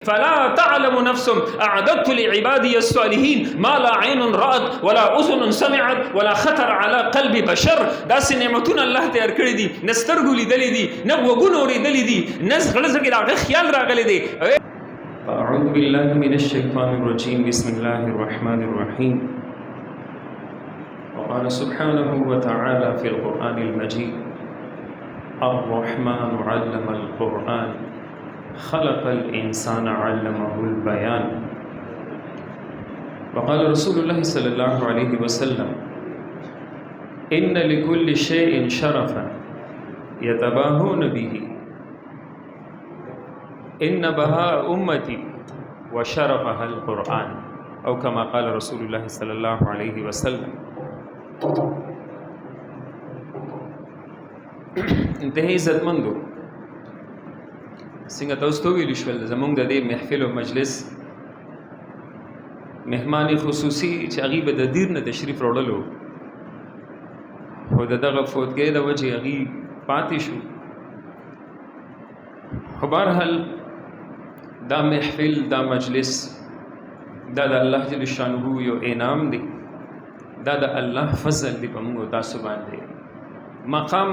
فلا تعلم نفس أعددت لعبادي الصالحين ما لا عين رأت ولا أذن سمعت ولا خطر على قلب بشر. داسې نعمتونه الله تیار کړی دي، نه سترګو لیدلې دي، نه غوږونو اورېدلې دي، نه زړه کې د هغه خیال راغلی دی. أعوذ بالله من الشيطان الرجيم. بسم الله الرحمن الرحيم. وقال سبحانه وتعالى في القرآن المجيد: الرحمن علم القرآن خلق الإنسان علمه البيان. وقال رسول الله صلى الله عليه وسلم: إن لكل شيء شرفا يتباهون به، إن بهاء أمتي وشرفها القرآن، أو كما قال رسول الله صلى الله عليه وسلم. انتهي عزتمندو، څنګه تاسو ته ویل شول زمونږ د دې محفل او مجلس مهمان خصوصي چې هغې به د دیر نه تشریف راوړلو، خو د دغه فوتګۍ د وجې هغې پاتې شو. خو بهرحال دا محفل، دا مجلس، دا د الله جل شانه یو انعام دی، دا د الله فضل دی په موږ او تاسو باندې. مقام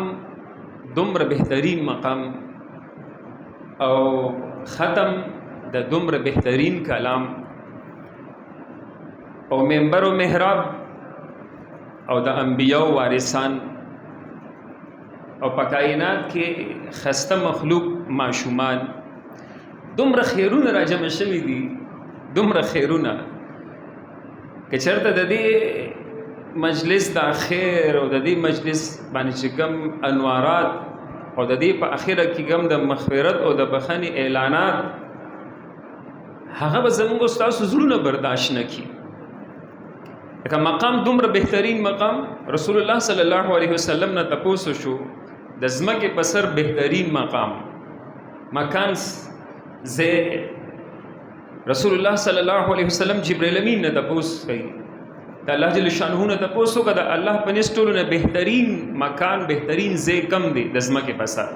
دومره بهترین مقام او ختم د دومره بهترین کلام او منبر و محراب او د انبیاء وارثان او په کائنات کې خسته مخلوق معشومان، دومره خیرونه راجمع شوي دي، دومره خیرونه که چېرته د دې مجلس د خیر او د دې مجلس باندې چې کوم انوارات او د دې په اخره کې کوم د مغفرت او د بخښنې اعلانات، هغه به زموږ ستاسو زړونه برداشت نه کړي. لکه مقام دومره بهترین مقام، رسول الله صلی الله علیه وسلم نه تپوس شو د ځمکې په سر بهترین مقام مکان زه رسول الله صلی الله علیه وسلم جبرئیل امین نه تپوس کوي، د الله جل شانه نه تپوس وکړه د الله په نس ټولو نه بهترین مکان، بهترین ځای کم دی د ځمکې په سر.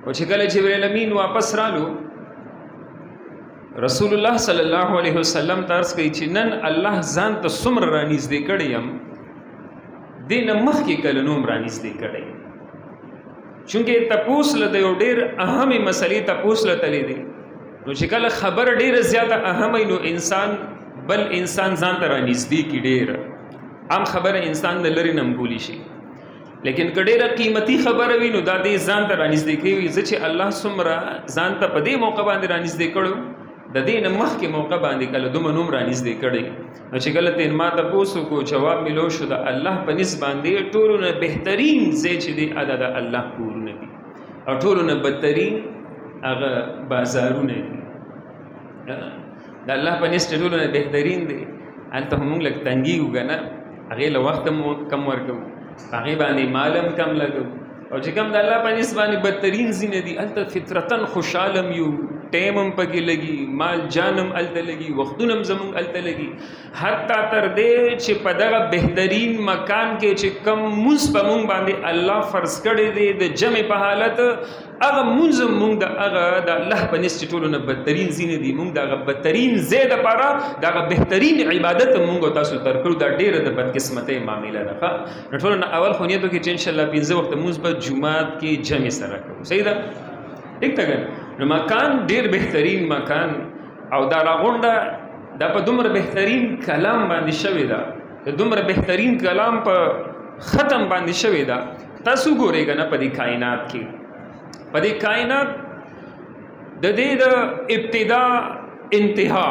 او چې کله جبرئیل امین واپس رالو، رسول الله صلی الله علیه وسلم ته عرض کوي چې نن الله ځان ته څومره رانږدې کړی یم، دې نه مخکې کله نو هم رانږدې کړی. چونکې تپوس له د یو ډېر اهمې مسلې تپوس له تللی دی، نو چې کله خبره ډېره زیاته اهمه وي نو انسان بل انسان ځان ته رانږدې کړي. ډېره عام خبره انسان د لرې نه هم بولی شي، لیکن که ډېره قیمتي خبره وي نو دا دې ځان ته رانږدې کوي. زه چې الله څومره ځان ته په دې موقع باندې رانږدې کړو، د دې نه مخکې موقع باندې کله دومره نوم رانږدې کړی. نو چې کله تېر ما تپوس وکړو، جواب ملو شو د الله په نس باندې ټولو نه بهترین ځای چې دی هغه د الله کورونه دي، او ټولو نه بدترین هغه بازارونه دي. د الله په نس ټولو نه بهترین دی، هلته هم موږ لږ تنګېږو که نه، هغې له وخت هم کم ورکوو، هغې باندې مال هم کم لګوو. او چې کوم د الله په نس باندې بدترین ځینې دي، هلته فطرتاً خوشحاله هم یو، ټایم هم پکې لګي، مال جان هم هلته لګي، وختونه هم زموږ هلته لګي. حتی تر دې چې په دغه بهترین مکان کې چې کم مونځ په مونږ باندې الله فرض کړی دی د جمع په حالت، هغه مونځ هم مونږ د هغه د الله په نس چې ټولو نه بدترین ځینې دي، مونږ د هغه بدترین ځای دپاره د هغه بهترین عبادت هم مونږ او تاسو تر کړو. دا ډېره د بدقسمتۍ معامله ده. نو ټولو نه اول خو نیت وکړئ چې انشاءالله 5 وخته مونځ به جومات کې جمع سره کوو. صحیح ده؟ ټیک ده که نو مکان ډېر بهترین مکان، او دا راغونډه دا په دومره بهترین کلام باندې شوې ده، د دومره بهترین کلام په ختم باندې شوې ده. تاسو ګورئ که نه په دې کائنات کې، په دې کائنات د دې د ابتدا انتها،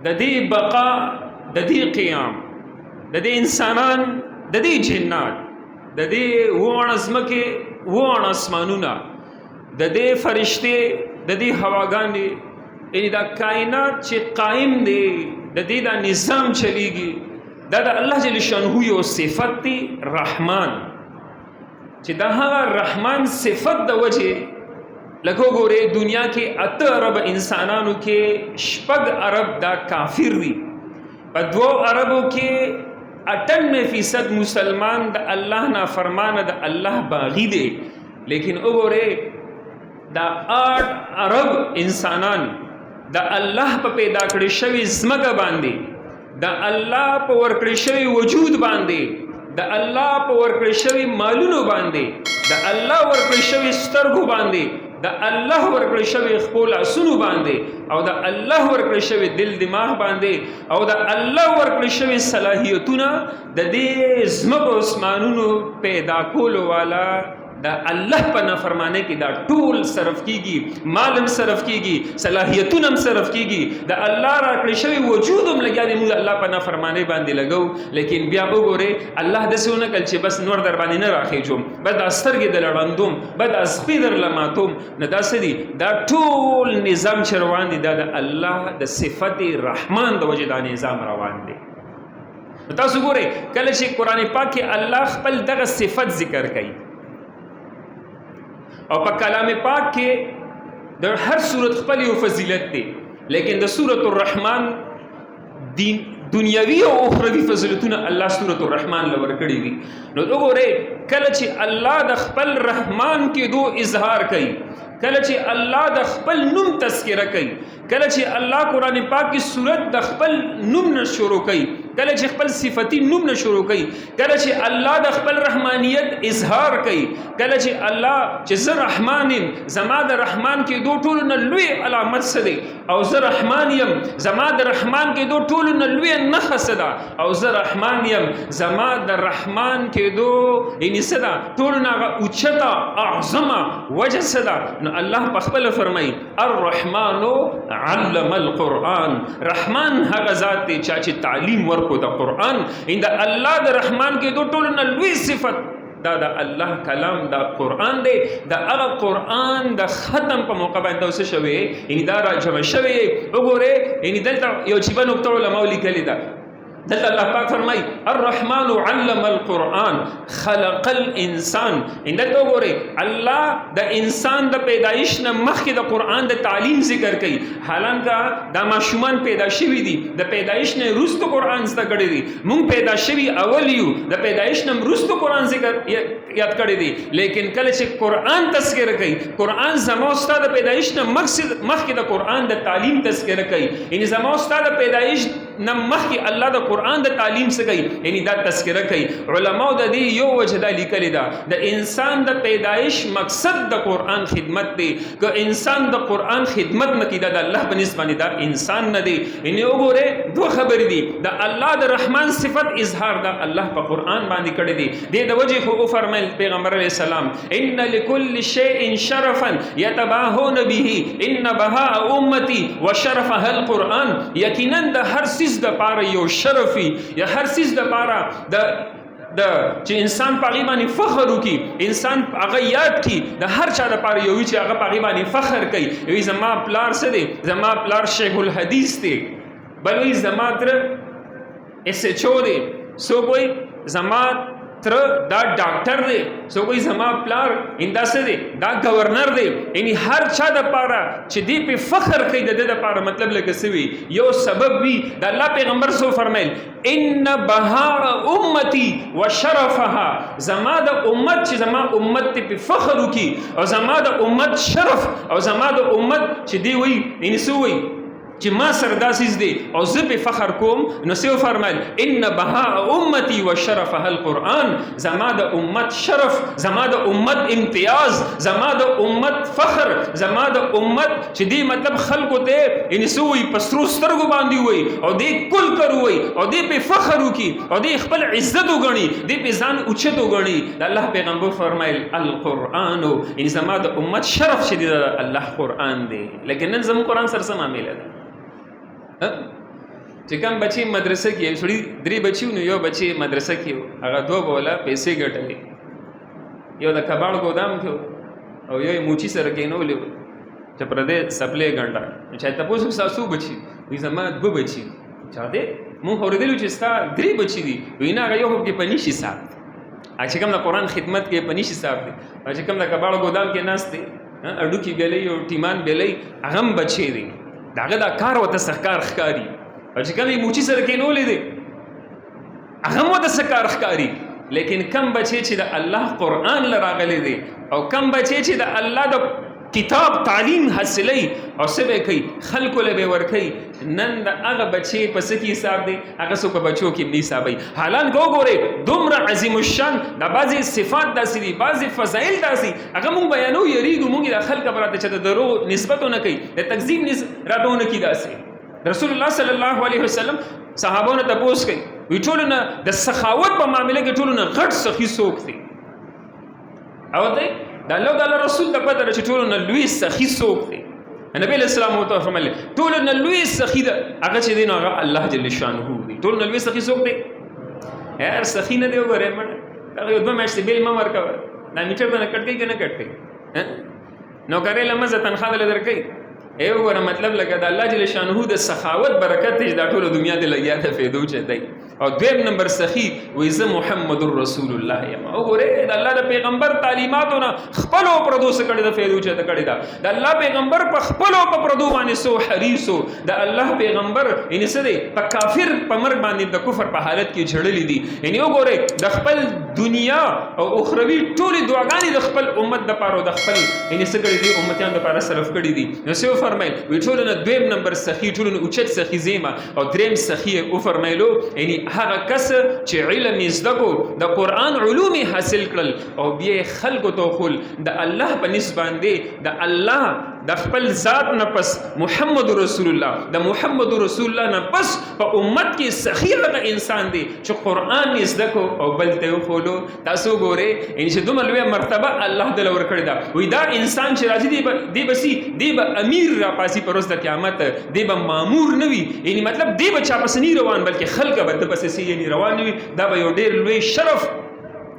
د دې بقا، د دې قیام، د دې انسانان، د دې جنات، د دې وړه ځمکې، وړه اسمانونه، د دې فرشتې، د دې هواګانې، یعنې دا کائنات چې قائم دی، د دې دا نظام چلیږي، دا د الله جل شانه یو صفت دی، رحمان، چې دا هغه رحمان صفت د وجې لکه وګورئ دنیا کې 8 ارب انسانانو کې 6 ارب دا کافر دي، په 2 اربو کې 98% مسلمان د الله نافرمانه، د الله باغی دی. لیکن وګورئ دا 8 ارب انسانان د الله په پیدا کړی شوی ځمکه باندې، د الله په ورکړی شوی وجود باندې، د الله په ورکړی شوی مالونو باندې، د الله ورکړی شوی سترګو باندې، د الله ورکړی شوی خپل اسونو باندې، او د الله ورکړی شوی دل دماغ باندې، او د الله ورکړی شوی صلاحیتونه د دې ځمکو اسمانونو پیدا کولو والا دا الله په نافرمانی کې دا ټول صرف کیږي، مالم صرف کیږي، صلاحیتونه صرف کیږي، د الله راکړی شوی وجود هم لګیا دی موږ الله په نافرمانی باندې لګو. لیکن بیا وګورئ الله داسې ونه کړ چې بس نور در باندې نه راخېږم، بس دا سترګې د لړندوم، بس دا سپي در لماتوم، نه داسې دي. دا ټول نظام چې روان دی دا د الله د صفت رحمان د وجې دا نظام روان دی. تاسو ګورئ کله چې قرآن پاک کې الله خپل دغه صفت ذکر کوي او په کلام پاک کې د هر صورت خپل یو فضیلت دی، لیکن د سورۃ الرحمن دنیوي او اخروی فضیلتونه الله سورۃ الرحمن لور کړی دي. نو وګورئ کله چې الله د خپل رحمان کې دو اظهار کوي، کله چې الله د خپل نوم تذکره کوي، کله چې الله قرآن پاک کی صورت د خپل نوم نه شروع کوي، کله چې خپل صفتی نوم نه شروع کوي، کله چې الله د خپل رحمانیت اظهار کوي، کله چې الله چې زه رحمان یم، زما د رحمان کې دو ټولو نه لوی علامت څه دی، او زه رحمان یم زما د رحمان کې دو ټولو نه لوی نښه څه ده، او زه رحمان یم زما د رحمان کې دو یعنی څه ده ټولو نه هغه اوچته اعظمه وجه څه ده. نو الله په خپله فرمایي الرحمن علم القرآن، رحمان هغه ذات دی چې تعلیم ورکو د قرآن. ان د الله د رحمان کې دو ټولو نه لوی صفت دا د الله کلام دا قرآن دی. دا هغه قرآن د ختم په موقع باندې اوسه شوی یعنی دا را جمع شوی. وګورئ یعنی دلته یو چې به نقطه علماء لیکلې ده، دلته الله پاک فرمای الرحمن علم القرآن خلق الانسان. دلته وګورئ الله د انسان د پیدایش نه مخکې د قرآن د تعلیم ذکر کوي، حالانکه دا ماشومان پیدا شوي دي، د پیدایش نه وروسته قرآن زده کړی دی. مونږ پیدا شوي اول یو، د پیدایش نه وروسته قرآن ذکر یاد کړی دی. لیکن کله چې قرآن تذکره کوي، قرآن زما ستا د پیدایش نه مخکې د قرآن د تعلیم تذکره کوي، یعنی زما ستا د پیدایش نه مخکې الله د قرآن د تعلیم څه کوي، یعنی دا تذکره کوي. علماء د دې یو وجه دا لیکلې ده د انسان د پیدایش مقصد د قرآن خدمت دی. که انسان د قرآن خدمت نه کړي دا د الله په نسبت باندې دا انسان نه دی. یعنی وګورئ دوه خبرې دي، د الله د رحمان صفت اظهار دا الله په قرآن باندې کړی دی. دې د وجې خو فرمایل پیغمبر علیه السلام ان لكل شيء شرفا يتباهون به ان بهاء امتي وشرفها القرآن. یقینا د هر څیز د پاره یو شرفي یا هر څیز د پاره د چې انسان په هغې باندې فخر وکړي، انسان هغه یاد کړي، د هر چا دپاره یو وي چې هغه په هغې باندې فخر کوي. وایي زما پلار څه دی، زما پلار شیخ الحدیث دی، بل وایي زما تره ایس ایچ او دی، څوک وایي زما تره دا ډاکټر دی، څوک وایي زما پلار دا څه دی دا گورنر دی. یعنی هر چا دپاره چې دې پې فخر کوي د ده دپاره مطلب لکه څه وي یو سبب وي. د الله پیغمبر څه فرمیل ان بهاء امتی وشرفها، زما د امت چې زما امت ته په فخر وکړي، او زما د امت شرف او زما د امت چې دی وایي یعنی څه وایي چې ما سره دا څیز دی او زه پې فخر کوم. نو څه وفرمیل ان بهاء امتی وشرفها القرآن، زما د امت شرف، زما د امت امتیاز، زما د امت فخر، زما د امت چې دی مطلب خلکو ته یعنی څه وایي په سرو سترګو باندې وایي او دی کل کر وایي او دی پې فخر وکړي او دی خپل عزت وګڼي، دی پې ځان اوچت وګڼي. د الله پیغمبر فرمایل القرآن یعنی زما د امت شرف چې دی د الله قرآن دی. لیکن نن زموږ قرآن سره څه معامله ده چې کوم بچی مدرسه کې سړي 3 بچي نو یو بچی مدرسه کې هغه 2 بوله پیسې ګټلې، یو د کباړ ګودام کې او یو موچی سره کېنولې چې پر دې سپلې ګڼډه چې تاسو ساسو بچي وي زما 2 بچي چا دې مونږ اورېدلو چې ستا 3 بچي دي وینا هغه یو کې پنيشي صاحب چې کوم د قرآن خدمت کې پنيشي صاحب دي او چې کوم د کباړ ګودام کې ناست دي اډو کې بیلې او ټیمان بیلې هغه بچي دي داغه دا کار وته سرکار ښکاری او چې کومې موچی سره کېنولې دي هغه وته سرکار ښکاری. لیکن کم بچي چې د الله قرآن لراغلي دي او کم بچي چې د الله د کتاب تعلیم حاصلی او څه به کوي خلکو له به ورکوي نن د هغه بچی په څه کې حساب دی هغه څوک په بچو کې نه حسابوي حالان ګورئ دومره عظیم الشان د بعضې صفات داسې دي بعضې فضایل داسې هغه مونږ بیانو یریږو مونږ د خلک به راته چې د دروغ نسبت ونه کوي د تکذیب راته ونه کړي داسې رسول الله صلی الله علیه وسلم صحابانو ته تپوس کوي وایي ټولو نه د سخاوت په معامله کې ټولو نه غټ سخي څوک دی او دی د الله د الله رسول ته پته ده چې ټولو نه لوی سخي څوک دی نبی علیه السلام ورته فرمایل ټولو نه لوی سخي ده هغه چې دی نو هغه الله جل شانه دی ټولو نه لوی سخي څوک دی یار سخي نه دی وګورئ مړه هغه یو دوه میاشتې بیل مه ورکوه دا میټر ته نه کټ کوي که نه کټ کوي نوکرۍ له مزه تنخوا دله درکوي ای وګوره مطلب لکه د الله جل شانه د سخاوت برکت دی دا ټوله دنیا دې لګیا ته فایدو چتی او دویم نمبر سخی وایي زه محمد رسول الله یم وګورئ د الله د پیغمبر تعلیماتو نه خپلو پردو څه کړې ده فایدو چته کړې ده د الله پیغمبر په خپلو په پردو باندې سو حریصو د الله پیغمبر یعنې څه دی په کافر په مرګ باندې د کفر په حالت کې جړلي دي یعنې وګورئ د خپل دنیا او اخروي ټولې دعاګانې د خپل امت دپاره او د خپل یعنې څه کړي دي امتیانو دپاره صرف کړي دي نو څه وفرمیل وایي ټولو نه دویم نمبر سخي ټولو نه اوچت سخي زیمه او دریم سخي یې وفرمیلو یعنې هغه کس چې علم یې زده کو د قرآن علوم یې حاصل کړل او بیا یې خلکو ته وښول د الله په نسبت باندې د الله د خپل ذات نه پس محمد رسول الله د محمد رسول الله نه پس په امت کې سخي هغه انسان دی چې قرآن یې زده کو او بل ته یې وښولو تاسو ګورئ یعنې چې دومره لویه مرتبه الله دله ورکړې ده وایي دا انسان چې راځي دی به امیر راپاسي په ورځ د قیامت دی به مامور نه وي یعنې مطلب دی به چا پسې نه روان بلکې خلک به ده پسې یعنې روان نه وي دا به یو ډېر لوی شرف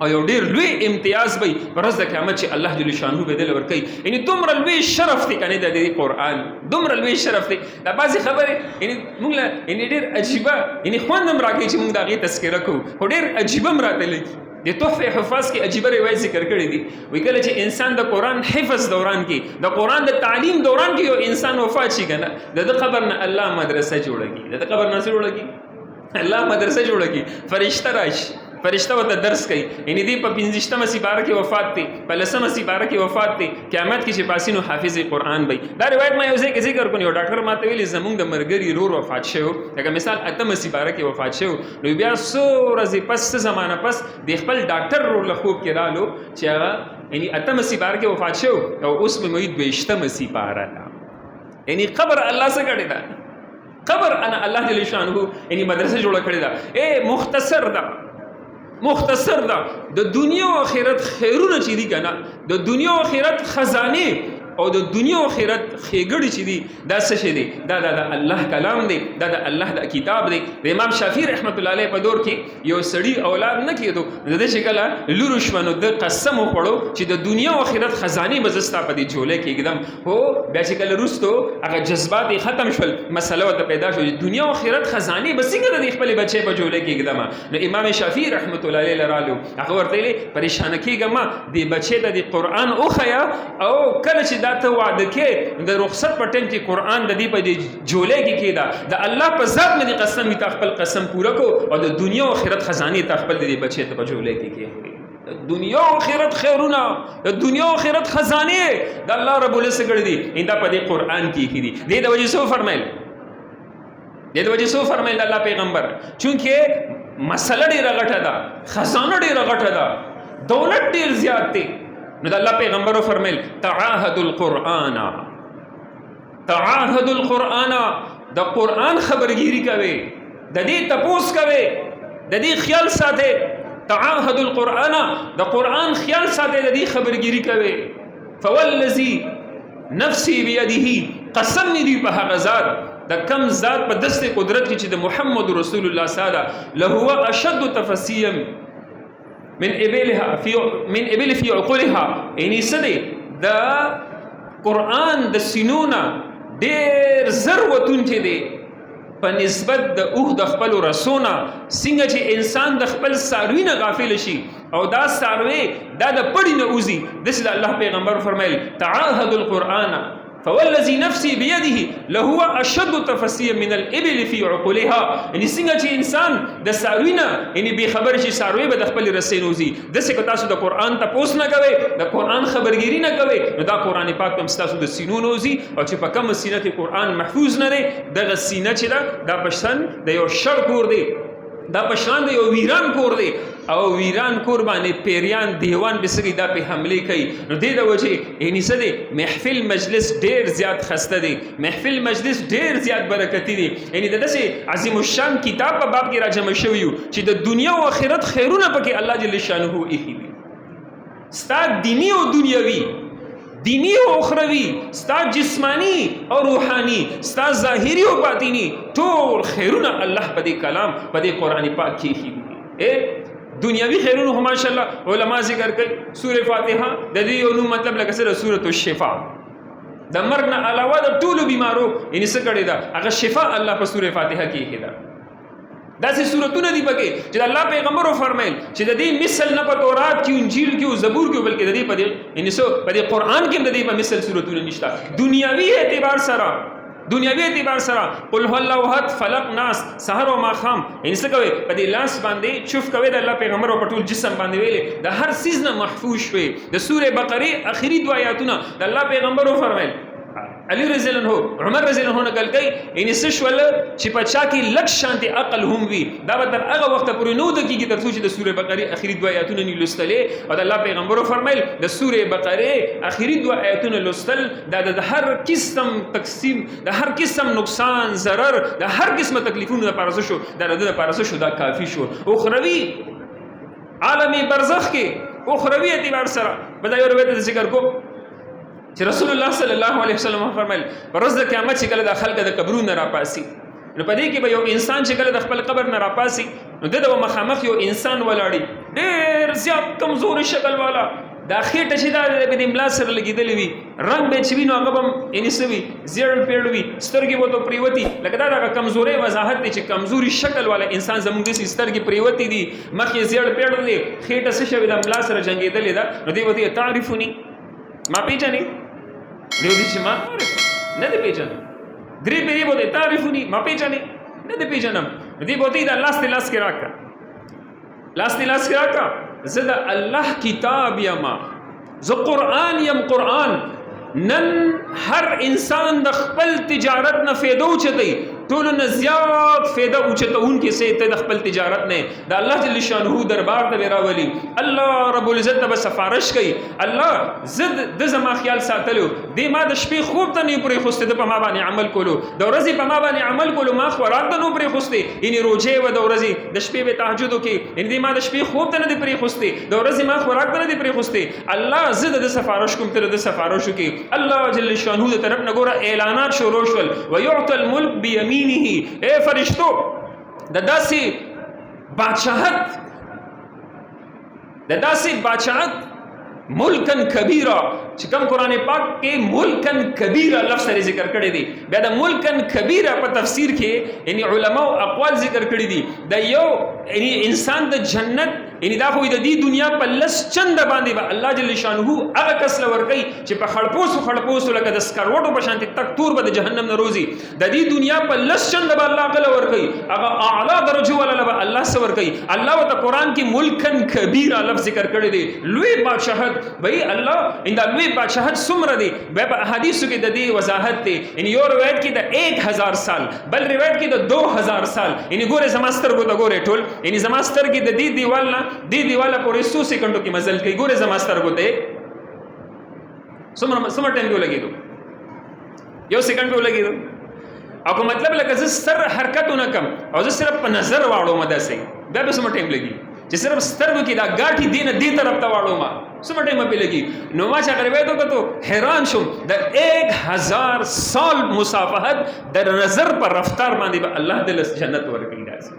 او یو ډېر لوی امتیاز به په ورځ د قیامت چې الله جل شانه به دله ورکوي یعنې دومره لوی شرف دی که نه د دې قرآن دومره لوی شرف دی دا بعضې خبرې یعنې موږ له یعنې ډېر عجیبه یعنې خوند هم راکوي چې موږ د هغې تذکره کوو خو ډېر عجیبه هم راته لګي د تحفه حفاظ کې عجیبه روایت ذکر کړی دي وایي کله چې انسان د قرآن حفظ دوران کې د قرآن د تعلیم دوران کې یو انسان وفات شي که نه د ده قبر نه الله مدرسه جوړه کړي د ده قبر نه څه جوړه کړي الله مدرسه جوړه کړي فرشته راشي فرشته ورته درس کوي یعنې دې په 15مه سپاره کې وفات دی په 10مه سپاره کې وفات دی قیامت کې چې پاسي نو حافظ قرآن وي دا روایت ما یو ځای کې ذکر کړو یو ډاکټر ماته ویلي زموږ د ملګري ورور وفات شوی لکه مثال 8مه سپاره کې وفات شوی نو بیا څو ورځې پس څه زمانه پس د خپل ډاکټر ورور له خوب کې رالو چې هغه یعنې 8مه سپاره کې وفات شوی او اوس به موي 22مه سپاره ده یعنې قبر الله څه کړی ده قبر انا الله جل شانه یعنې مدرسه جوړه کړې ده مختصر ده د دنیا او آخرت خیرونه چې دي که نه د دنیا او آخرت خزانې او د دنیا او آخرت ښېګړې چې دي دا څه شی دی دا د الله کلام دی دا د الله د کتاب دی د امام شافعي رحمت الله علیه په دور کې یو سړي اولاد نه کېدو د ده چې کله لور شوه نو ده قسم وخوړو چې د دنیا او آخرت خزانې به زه ستا په دې جولۍ کې ږدم هو بیا چې کله وروستو هغه جذبات یې ختم شول مسله ورته پیدا شو چې دنیا او آخرت خزانې به څنګه د دې خپلې بچې په جولۍ کې ږدمه نو امام شافعي رحمت الله علیه رالو هغه ورته ویلې پریشانه کېږه مه دې بچې ته د قرآن وښیه او کله چې دا ته واده کې د رخصت په ټیم کې قرآن د دې په دې جولۍ کې کېده د الله په ذات مې دې قسم وي تا خپل قسم پوره کو او د دنیا او آخرت خزانې تا خپل د دې بچې ته په جولۍ کې کېږدي د دنیا او آخرت خیرونه د دنیا او آخرت خزانې د الله رب العزت کړي دي دا په دې قرآن کې دي دې د وجې څه فرمایل د الله پیغمبر چونکې مسله ډېره غټه ده خزانه ډېره غټه ده دولت ډېر زیات دی نو د الله پیغمبر فرمایل تعاهد القرآن د قرآن خبرګیری کوي د دې تپوس کوي د دې خیال ساتي تعاهد القرآن د قرآن خیال ساتي د دې خبرګیری کوي فوالذي نفسي بيده قسم دی په هغه ذات د کم ذات په دست قدرت کې چې د محمد رسول الله صلی له هو اشد تفسيا من ابل فی عقولها یعنی څه دی د قرآن د سینونه ډېر زر وتونکی دی په نسبت د اوښ د خپلو رسونه څنګه چې انسان د خپل څاروي نه غافل شي او دا څاروی دا د پړي نه وځي داسې د الله پیغمبر فرمایل تعاهد القرآن فوالذي نفسي بيده لهو اشد تفسيا من الابل في عقولها. یعنی څنګه چې انسان د ساروی نه یعنی به خبر شي ساروی به د خپل رسې نوزي، داسې که تاسو د قرآن تپوس نه کوئ، د قرآن خبرګیري نه کوئ، نو دا قرآن پاک هم ستاسو د سینو نوزي. او چې په کومه سینه کې قرآن محفوظ نه دی، دغه سینه چې ده دا په شان د یو شړ کور دی، دا په شان د یو ویران کور دی، او ویران کور باندې پیریان دیوان بسګي دا په حمله کوي. نو دې د وجه یعنی څه دی، محفل مجلس ډیر زیات خسته دی، محفل مجلس ډیر زیات برکتی دی. یعنی د داسې عظیم الشان کتاب په باب کې راجمع شوی چې د دنیا او آخرت خیرونه پکې الله جل شانه ایښي دي، ستا دینی او دنیوي، دینی او اخروی، ستا جسمانی او روحانی، ستا ظاهری او باطینی، ټول خیرونه الله په دې کلام په دې قرآن پاک کې ایښي دي. دنیاوی خیرونه هم ماشاءالله علما ذکر کوي. سوره فاتحه د دې یو نوم مطلب لکه سره سوره الشفاء، د مرګ نه علاوه د ټولو بیمارو یعنی څه کړی دا هغه شفاء الله په سوره فاتحه کې ایښې ده. داسې سورتونه دي پکې چې الله پیغمبرو فرمایل چې د دې مثل نه په تورات کې، انجیل کې او زبور کې، بلکې د دې په دې یعنی په دې قرآن کې د دې په مثل سورتونه نشته. دنیاوی اعتبار سره، دنیاوی اعتبار سره قل هو الله احد، فلق، ناس، سحر او ماخام، یعنی څه کوي په دې لاس باندې چوف کوي د الله پیغمبر په ټول جسم باندې ویلې د هر سیز نه محفوظ شوي. د سوره بقره اخري دو آیاتونه د الله پیغمبر فرمایل، علی رضی الله عنه، عمر رضی الله عنه نقل کوي یعنی څه شول چې په چا کې لږ شانتي عقل هم وي، دا به تر هغه وخت پورې نو د کېږي تر څو چې د سوره بقره اخري دو آیاتونه نه لوستلې. او د الله پیغمبر فرمایل د سوره بقره اخري دو آیاتونه لوستل دا د هر قسم تقسیم، د هر قسم نقصان، ضرر، د هر قسم تکلیفونو لپاره څه شو، د لپاره څه شو، دا کافی شو. اخروی عالم برزخ کې اخروی اعتبار سره به دا یو روایت ذکر کو چې رسول الله صلی الله علیه وسلم فرمایل پر ورځ د قیامت چې کله د خلک د قبرونو راپاسي، نو په دې کې به یو انسان چې کله د خپل قبر نه راپاسي، نو د مخامخ یو انسان ولاړی ډېر زیات کمزوري شکل والا، دا خېټه چې دا د ملا سره لګېدلې وي، رنګ به چې وي نو هغه به یعنې څه وي، زیړ پیړ وي، سترګې به ورته پرېوتي، لکه دا دغه کمزورۍ وضاحت دی چې کمزوري شکل والا انسان زموږ داسې سترګې پرېوتې دي، مخ یې زیړ پیړ دی، خېټه څه شوې ده ملا سره جنګېدلې ده. نو دی به تعریفوني، ما پېژنې؟ دیو دې چې ما نه دې پیژنم. درې پیرې به دې تعریفوني، ما پیژنې؟ نه دې پیژنم. دې به دې دا لاس دې لاس کې راکړه، لاس دې لاس کې راکړه، زه د الله کتاب یما، زه قرآن یم. قرآن نن هر انسان د خپل تجارت نه فایده اوچتوي، ټولو نه زیات فایده اوچتوونکي څه ته د خپل تجارت نه د الله جل شانه دربار ته به راولي. الله رب العزت ته به سفارش کوي، الله زه د زما خیال ساتلو، دې ما د شپې خوب ته نه پرېښوستی، د په ما باندې عمل کولو، د ورځې په ما باندې عمل کولو، ما خوراک ته نه پرېښوستی، یعنې روژې وه د ورځې، د شپې به تهجد وکړي، یعنې دې ما د شپې خوب ته نه دی پرېښوستی، د ورځې ما خوراک ته نه دی پرېښوستی. الله زه د سفارش کوم، ته د سفارش وکړي. الله جل شانه د طرف نه ګوره اعلانات شروع شول، ويعطى الملک بیمینه. اے فرشتو د داسې بادشاہت، د داسې بادشاہت ملکن کبیره چې کوم قرآن پاک کې ملکن کبیره لفظ سره ذکر کړی دی. بیا د ملکن کبیره په تفسیر کې یعنی علماو اقوال ذکر کړی دي. د یو یعنی انسان د جنت یعنی دا خو د دې دنیا په لس چند باندې به الله جل شانه هغه کس لور کوي چې په خړپوسو لکه د سکروټو په شان تک تور به د جهنم نه روزي. د دې دنیا په لس چند به الله غل ور کوي، هغه اعلی درجه ولا به الله سور کوي. الله وت قرآن کې ملکن کبیره لفظ ذکر کړی دی، لوی بادشاہت. بھئی الله ان د لوی بادشاہت څومره دی، به په احادیثو کې د دې وضاحت دی. ان یو روایت کې د 1000 سال، بل روایت کې د 2000 سال. ان ګوره زماستر کو د ګوره ټول ان زماستر کې د دې دیوال نه دی دیواله پورې 100 سکندو کې مزل کوي. ګوره زما سترګو ته څومره ټایم به لګېدو، 1 سکند به لګېدو. او که مطلب لکه زه سر حرکت ونه کم او زه صرف په نظر واړو داسې، بیا به څومره ټایم لګي چې صرف سترګو کې دا ګاټي دی نه دې طرف ته واړو څومره ټایم به لګي. نو ما چې هغه روایت وکړو حیران شوم، د 1000 سال مسافحت د نظر پر رفتار باندې به الله دل جنت ورکړي. داسې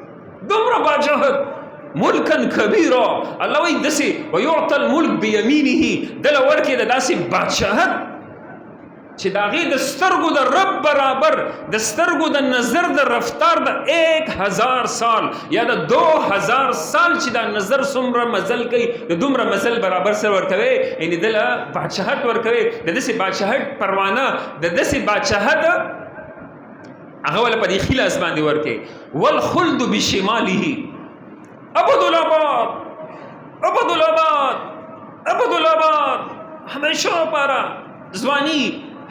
دومره بادشاہت ملکن کبیره. الله وایي داسې ویعطى الملک بیمینه، دله ورکړي د داسې بادشاہت چې د هغې د سترګو د رب برابر د سترګو د نظر د رفتار د 1000 سال یا د 2000 سال چې دا نظر څومره مزل کوي د دومره مزل برابر سره ورکوي، یعنې دله بادشاهت ورکوي، د داسې بادشاهت پروانه د داسې بادشاهت هغه ولا په دې خلاص باندې ورکوي. والخلد بشماله ابد الاباد ابد الاباد ابد الاباد، همیشه لپاره ځواني،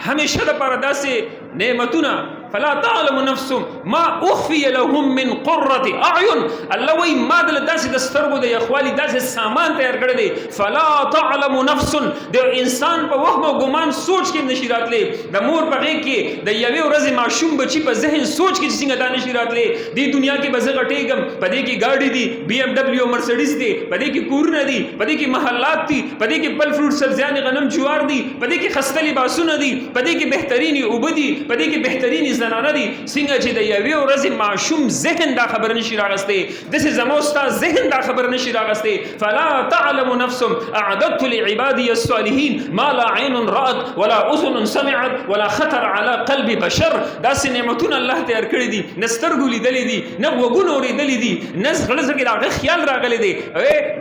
همیشه لپاره داسې نعمتونه. فلا تعلم نفس ما اخفي لهم من قرة اعين، الله وی ما دل داسې د سترګو د یخوالي داسې سامان تیار کړی دی. فلا تعلم نفس، د انسان په وهم او ګمان سوچ کې نشي راتلی. د مور په غېږ کې د یوې ورځې ماشوم بچي په ذهن سوچ کې څنګه دا نشي راتلی. دې دنیا کې به زه غټېږم، په دې کې ګاډي دي، BMW مرسډیز دي، په دې کې کورونه دي، په دې کې محلات دي، په دې کې پل فروټ سبزیانې غنم جوار دي، په دې کې خسته لباسونه دي، په دې کې بهترینې اوبه دي، په دې کې بهترینې زنانه دي. څنګه چې د یوې ورځې ماشوم ذهن دا خبر نشي راغستی، داسې زما ستا ذهن دا خبر نشي راغستی. فلا تعلم نفس اعددت لعبادي الصالحين ما لا عين رأت ولا اذن سمعت ولا خطر على قلب بشر. داسې نعمتونه الله تیار کړي دي، نه سترګو لیدلې دي، نه غوږونو اورېدلې دي، نه زړه کې د هغه خیال راغلی دی.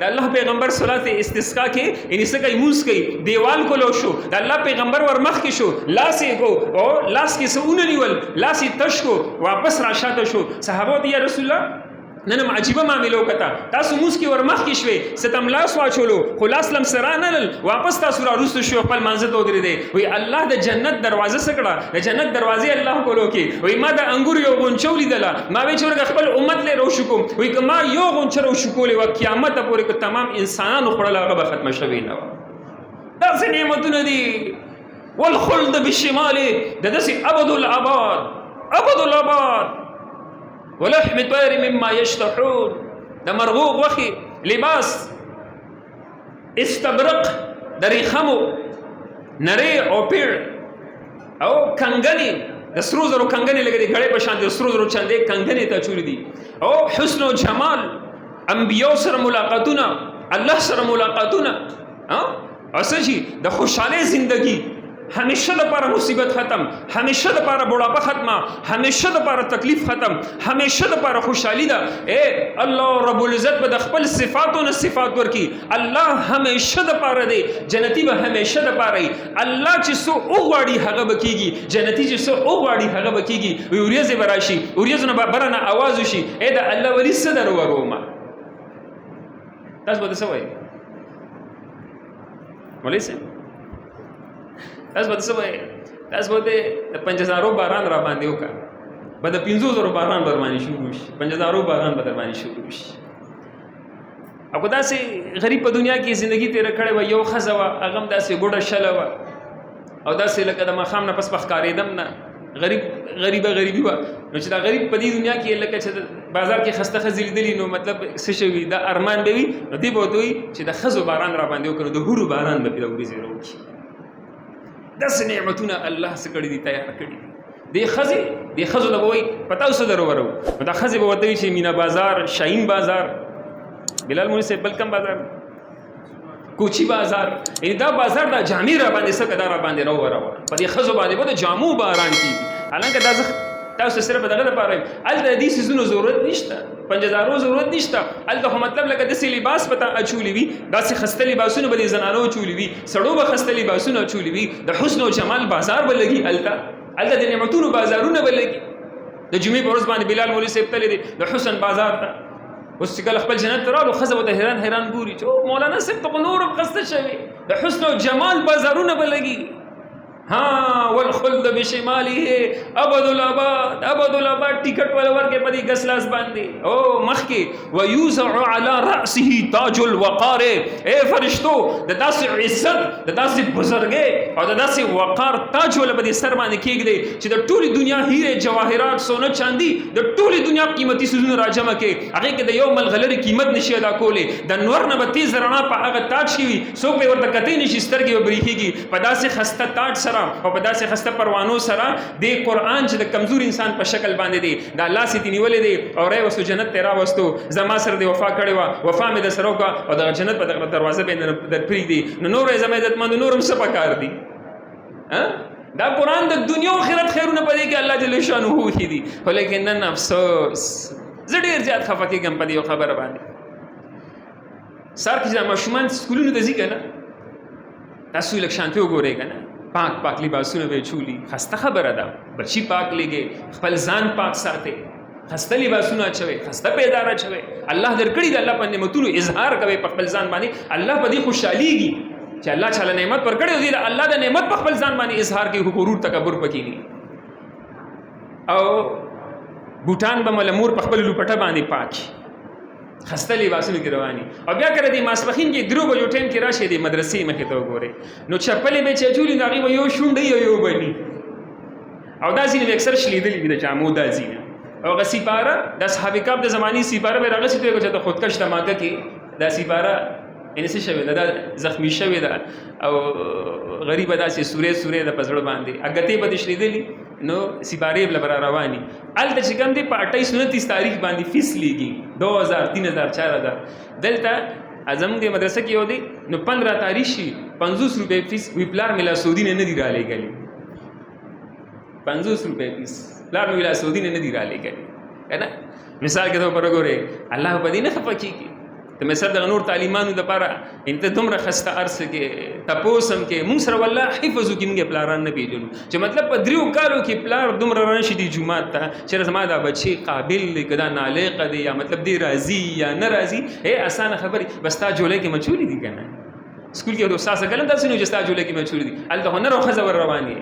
د الله پیغمبر صلات استسقا کې یعنې څه کوي؟ مونځ کوي، دیوال کولو شو، د الله پیغمبر ور مخکې شو، لاس یې کو او لاس کې څه ونیول، لاس یې تش کو، واپس را شاته شو. صحابه ته یا رسول الله نن عجیبه معاملې وکړه، تاسو مونځ کې ور مخکې شوې، ستم لاس واچولو خو لاس لم سره نه لل، واپس تاسو را وروسته شو، خپل منځ ته ودرېدې. وایي الله د جنت دروازه څه کړه؟ د جنت دروازې الله کولو کې. وایي ما د انګور یو غونچه ولیدله، ما وایي چې ورګه خپل امت لی روشو کوم. وایي که ما یو غونچه روشو کولی وه قیامته پورې که تمام انسانانو خوړل هغه به ختمه شوې نه وه. داسې نعمتونه دي. والخلد بشماله، د داسې ابد الاباد ابد الاباد. ولحم الطير مما يشتهون، د مرغو غوښې، لباس، استبرق د ریخمو، نرۍ او پیړ او کنګنې، د سرو زرو کنګنې لکه د ګړۍ په شان د سرو زرو چندې کنګنې ته اچولي دي. او حسن و جمال، انبیاو سره ملاقاتونه، الله سره ملاقاتونه، او څه شي د خوشحالۍ زندگی، همیشه لپاره مصیبت ختم، همیشه لپاره بڑاپا ختمه، همیشه لپاره تکلیف ختم، همیشه لپاره خوشحالی ده. اے الله رب العزت به د خپل صفاتو نه صفات ورکی. الله همیشه لپاره دی، جنتی به همیشه لپاره ای. الله چې څو وغواړي هغه به کیږي، جنتی چې څو وغواړي هغه به کیږي. وی ورځې به راشي، ورځو نه به برنه आवाज وشي، اے د الله ولی څه درو ورومه. تاسو به څه وایي؟ مولوی صاحب تاسو به څه وایي؟ تاسو به د 5000 باران را باندې وکړه، به د 500 باران بر باندې شروع شي، 5000 باران به در باندې شروع شي. او که داسې غریب په دنیا کې زندگی تېره کړې وه، یو ښځه وه، هغه هم داسې ګوډه شله وه او داسې لکه د ماښام نه پس به ښکارېدم نه، غریبي وه. نو چې دا غریب په دې دنیا کې لکه چې بازار کې خسته ښځې لیدلي، نو مطلب څه شوي دا ارمان به وي، نو دې به ورته وایي چې د ښځو باران را باندې وکړو، د حورو باران به پرې د ورځې راوکړي. داسې نعمتونه الله څه کړي دي، تیار کړي دي. دې ښځو ته به وایي په تاسو درو ورو، نو دا ښځې به ورته وایي چې مینا بازار، شاهین بازار، بلال مولوي صاحب بل کوم بازار، کوچی بازار، یعنې دا بازار دا جامې را باندې څه دا را باندې راووروه، په دې ښځو باندې به د جامو باران کېږي. حالانکه دا زه تاسو صرف دغه لپاره یم، هلته د دې څیزونو ضرورت نشته، 5000 ضرورت نشته. هلته خو مطلب لکه داسې لباس به تا اچولی وي، داسې خسته لباسونه به د زنانو اچولی وي، سړو به خسته لباسونه اچولی وي، د حسن او جمال بازار به لګي، هلته د نعمتونو بازارونه به لګي. د جمعې په ورځ باندې بلال مولوي صاحب تللی دی د حسن بازار ته. اوس چې کله خپل جنت ته راغلو، ښځه ورته حیران ګوري چې مولانا صاحب ته خو نور هم خسته شوي، د حسن او جمال بازارونه به لګي. ها والخلد بشماله ابد الاباد ابد الاباد. ټیکټ ولا ورکې په دې ګسلاس باندې او مخکې ويوزع على راسه تاج الوقار. اے فرشتو، د داسې عزت، د داسې بزرګۍ او د داسې وقار تاج ول په دې سر باندې کېږدي چې د ټولې دنیا هیرې جواهرات، سونه چاندي، د ټولې دنیا قیمتي څیزونه راجمع کې، هغې کې د یو ملغلرې قیمت نشي ادا کولی. د نور نه به تیز رڼا په هغه تاج کې وي، څوک به ورته کتلی نشي، سترګې به بریښېږي. په داسې خسته تاج سره او په داسې خسته پروانو سره د قرآن چې د کمزور انسان په شکل باندې دی، د الله سي تی نیولې دی او راوستو جنت ته راوستو. زما سره د وفا کړې وه، وفا مې د سره وکړه او د جنت په دغه دروازه باندې در پرېږدي. نو نور یې زما عزتمندو، نور هم څه پکار دي؟ دا قرآن د دنیا او آخرت خیرونه پدې کې الله جل شانه وکړي دي. خو لیکن نن افسوس زه ډېر زیات خفه کېږم په دې یو خبره باندې. سار کې چې ماشومان سکولونو ته ځي که نه، تاسو لږ شانتي وګورئ که نه، پاک پاک لباسونه به یې چولي. خسته خبره ده، بچي پاک لګې، خپل ځان پاک ساتئ، خسته لباسونه اچوئ، خسته پیدار اچوئ. الله درکړي د الله په نعمتونو اظهار کوئ په خپل ځان باندې. الله په دې خوشحالېږي چې الله چاله نعمت ورکړی او د الله د نعمت په خپل ځان باندې اظهار کوي، غرور تکبر پکې نه. او بوټان به مله مور په خپل لوپټه باندې پاکي، خسته لباسونو کې رواني. او بیا کله د ماسپښین کې 3 بجو ټایم کې راشي د مدرسې مخې ته وګورئ، نو چپلې به چې اچولي نو هغې به یو شونډۍ او یو بني، او دا ځینې به اکثر شلیدلي وي د جامو دا ځینې. او هغه سیپاره د اصحاب کهف د زمانې سیپاره به راغسې ته چې د خودکش دماغه کې دا سیپاره یعنې څه شوې ده، دا زخمي شوې ده او غریبه داسې سورې ده په زړه باندې، اګتې به دې شلیدلي نو سیپارې به را رواني. هلته چې کوم دی په 28-29 تاریخ باندې فیس لیږي 2000 3000 4000. دلته زموږ د مدرسه کې یو دی نو 15 تاریخ شي 50 روپۍ فیس وي. پلار مې لا سعودي نه دي رالیږلي، 50 روپۍ فیس پلار مې لا سعودي نه دي رالیږلي که نه. مثال کې ته پر وګورئ، الله په دې نه خفه کېږي. ته مثلا د نور تعلیمانو دپاره انته دومره خسته ارسه کې تپوس هم کې مونږ سره والله حفظ وکړي، مونږ پلاران نه پېژنو چې مطلب په 3 کالو کې پلار دومره راشي دي جومات ته چې زما دا بچی قابل دی که دا نالقه دی یا مطلب دی راځي یا نه راځي. اسانه خبرې بس تا جولۍ کې مچولي دي که نه. سکول کې استاد څه کلم داسې نو چې ستا جولۍ کې مچولي دي، هلته هنر او ښځه ور روانې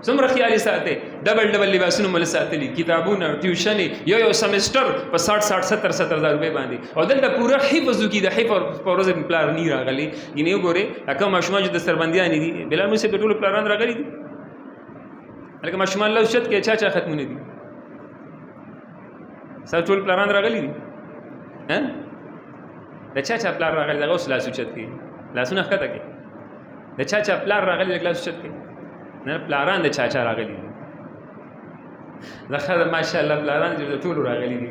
څومره خیالي ساتئ، ډبل لباسونه مله ساتلي، کتابونه، ټیوشنې، یو سمسټر په 60,000 روپۍ باندې. او دلته پوره حفظ وکړي، د حفظ په ورځ مې پلار نی راغلی. یعنې وګورئ هغه ماشومان چې دستربندیانې دي، بلال مونږ صاحب د ټولو پلاران راغلي دي. هلکه ماشومان لوشت کې چا ختمونه دي، ستا ټول پلاران راغلي دي. د چا پلار راغلی دغه اوس لاس اوچت کړي، لاسونه ښکته کړي. د چا پلار راغلی لږ لاس اوچت کړي. نه پلاران د چا راغلي دي، زه ماشاءالله پلاران چې د ټولو راغلي دي.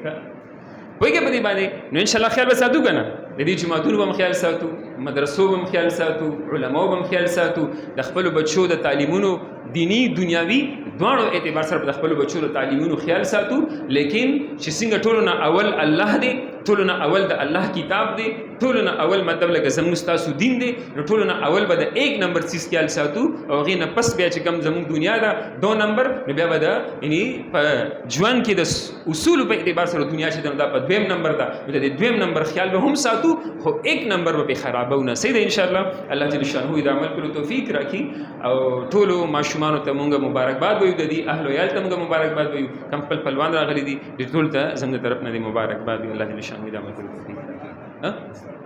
پوهېږې په دې باندې نو انشاءالله خیال به ساتو که نه، د دې جوماتونو به هم خیال ساتو، مدرسو به هم خیال ساتو، علماو به هم خیال ساتو، د خپلو بچو د تعلیمونو دینی دنیاوي دواړو اعتبار سره د خپلو بچو د تعلیمونو خیال ساتو. لیکن چې څنګه ټولو نه اول الله دی، ټولو نه اول د الله کتاب دی، ټولو نه اول مطلب لکه زموږ ستاسو دین دی، نو ټولو نه اول به د 1 نمبر چیز خیال ساتو. او هغې نه پس بیا چې کوم زموږ دنیا ده 2 نمبر، نو بیا به د یعنې په ژوند کې د اصولو په اعتبار سره دنیا چې دا په 2 نمبر ده، نو د 2 نمبر خیال به هم ساتو، خو 1 نمبر به پرې خرابو نه. صحیح ده انشاءالله. الله جل شانه د عمل کولو توفیق راکړي. او ټولو ماشومانو ته مونږ مبارکباد وایو، د دې اهل عیال ته مونږ مبارکباد وایو، کوم خپل خپلوان راغلي دي ټول ته زموږ طرف نه د مبارکباد وایو. الله جل شانه د عمل کولو توفیق راکړي.